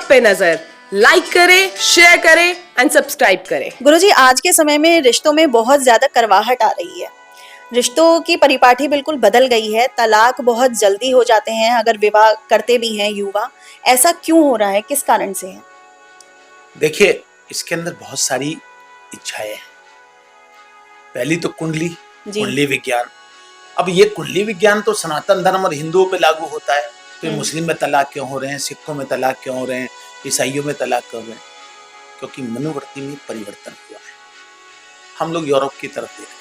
पे नजर, लाइक करें, शेयर करें एंड सब्सक्राइब करें। गुरुजी, आज के समय में रिश्तों में बहुत ज्यादा करवाहट आ रही है। रिश्तों की परिपाटी बिल्कुल बदल गई है। तलाक बहुत जल्दी हो जाते हैं अगर विवाह करते भी हैं युवा। ऐसा क्यों हो रहा है, किस कारण से है? देखिए, इसके अंदर बहुत सारी इच्छाएं हैं। पहली तो कुंडली विज्ञान। अब ये कुंडली विज्ञान तो सनातन धर्म और हिंदुओं पे लागू होता है। तो मुस्लिम में तलाक क्यों हो रहे हैं, सिखों में तलाक क्यों हो रहे हैं, ईसाइयों में तलाक क्यों हो रहे हैं? क्योंकि मनोवृत्ति में परिवर्तन हुआ है। हम लोग यूरोप की तरफ देख रहे हैं।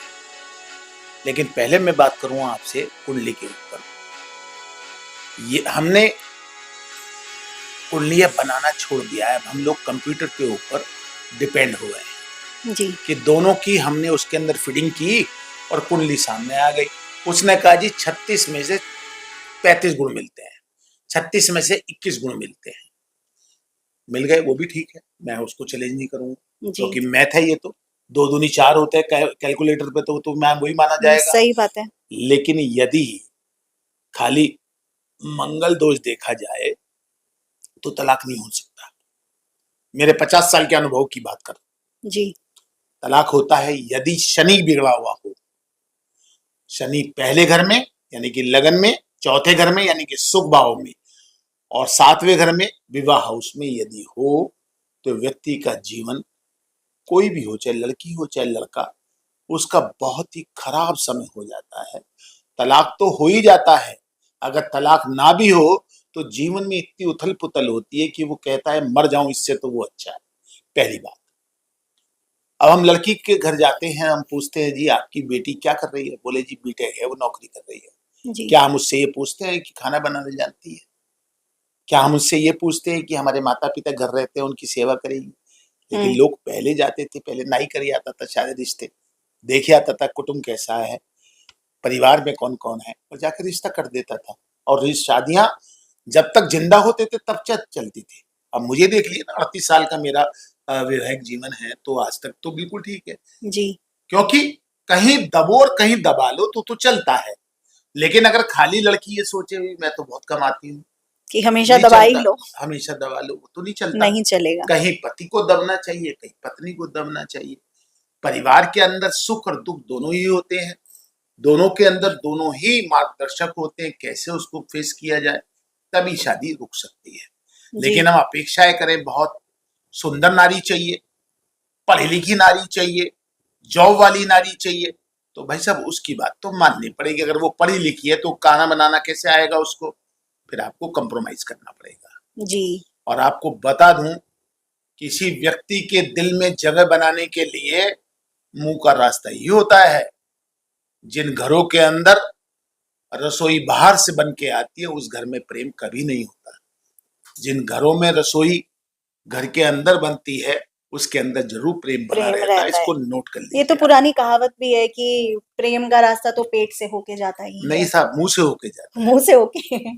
लेकिन पहले मैं बात करूं आपसे कुंडली के ऊपर। ये हमने कुंडलियां बनाना छोड़ दिया है। हम लोग कंप्यूटर के ऊपर डिपेंड हो गए हैं जी। कि दोनों की हमने उसके अंदर फिटिंग की और कुंडली सामने आ गई। उसने कहा जी 36 में से 35 गुण मिलते हैं, 36 में से 21 गुण मिलते हैं। मिल गए, वो भी ठीक है, मैं उसको चैलेंज नहीं करूंगा क्योंकि मैथ है। ये तो 2 दूनी 4 होते हैं कैलकुलेटर पे, तो मैं वही माना जाएगा। सही बात है। लेकिन यदि खाली मंगल दोष देखा जाए तो तलाक नहीं हो सकता। मेरे 50 साल के अनुभव की बात कर जी। तलाक होता है यदि शनि बिगड़ा हुआ हो। शनि पहले घर में यानी कि लगन में, चौथे घर में यानी कि सुख भाव में, और 7वें घर में विवाह हाउस में यदि हो तो व्यक्ति का जीवन कोई भी हो, चाहे लड़की हो चाहे लड़का, उसका बहुत ही खराब समय हो जाता है। तलाक तो हो ही जाता है। अगर तलाक ना भी हो तो जीवन में इतनी उथल पुथल होती है कि वो कहता है मर जाऊं इससे तो वो अच्छा है। पहली बात। अब हम लड़की के घर जाते हैं, हम पूछते हैं जी आपकी बेटी क्या कर रही है? बोले जी बीटेक है, वो नौकरी कर रही है। जी। क्या हम उससे ये पूछते हैं कि खाना बनाने जानती है? क्या हम उससे ये पूछते हैं कि हमारे माता पिता घर रहते हैं उनकी सेवा करेगी? लेकिन लोग पहले जाते थे, पहले नाई कर आता था, सारे रिश्ते देखे आता था, कुटुंब कैसा है, परिवार में कौन कौन है, और जाकर रिश्ता कर देता था। और शादियां जब तक जिंदा होते थे तब चलती थी। अब मुझे देख लिए ना, 38 साल का मेरा वैवाहिक जीवन है, तो आज तक तो बिल्कुल ठीक है जी। क्योंकि कहीं दबो और कहीं दबा लो तो चलता है। लेकिन अगर खाली लड़की ये सोचे हुई मैं तो बहुत कमाती हूँ कि हमेशा दबा ही लो, हमेशा दबा लो, तो नहीं चलता, नहीं चलेगा। कहीं पति को दबना चाहिए, कहीं पत्नी को दबना चाहिए। परिवार के अंदर सुख और दुख दोनों ही होते हैं। दोनों के अंदर दोनों ही मार्गदर्शक होते हैं, कैसे उसको फेस किया जाए, तभी शादी रुक सकती है। लेकिन हम अपेक्षाएं करें बहुत सुंदर नारी चाहिए, पढ़ी लिखी नारी चाहिए, जॉब वाली नारी चाहिए, तो भाई साहब उसकी बात तो माननी पड़ेगी। अगर वो पढ़ी लिखी है तो खाना बनाना कैसे आएगा उसको? फिर आपको कंप्रोमाइज करना पड़ेगा। जी। और आपको बता दूं, किसी व्यक्ति के दिल में जगह बनाने के लिए मुंह का रास्ता ही होता है। जिन घरों के अंदर रसोई बाहर से बन के आती है उस घर में प्रेम कभी नहीं होता। जिन घरों में रसोई घर के अंदर बनती है उसके अंदर जरूर प्रेम बना रहता है। इसको नोट कर लीजिए। ये तो पुरानी कहावत भी है कि प्रेम का रास्ता तो पेट से होके जाता ही नहीं साहब, मुंह से होके जाता है। मुंह से होके।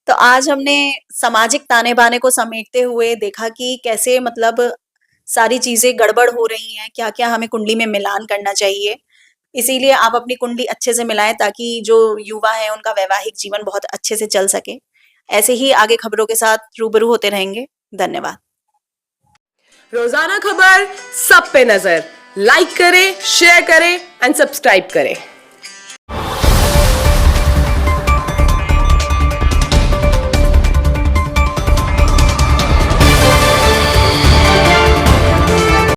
तो आज हमने सामाजिक ताने बाने को समेटते हुए देखा कि कैसे मतलब सारी चीजें गड़बड़ हो रही हैं, क्या क्या हमें कुंडली में मिलान करना चाहिए। इसीलिए आप अपनी कुंडली अच्छे से मिलाएं ताकि जो युवा है उनका वैवाहिक जीवन बहुत अच्छे से चल सके। ऐसे ही आगे खबरों के साथ रूबरू होते रहेंगे। धन्यवाद। रोजाना खबर सब पे नजर, लाइक करें, शेयर करें एंड सब्सक्राइब करें।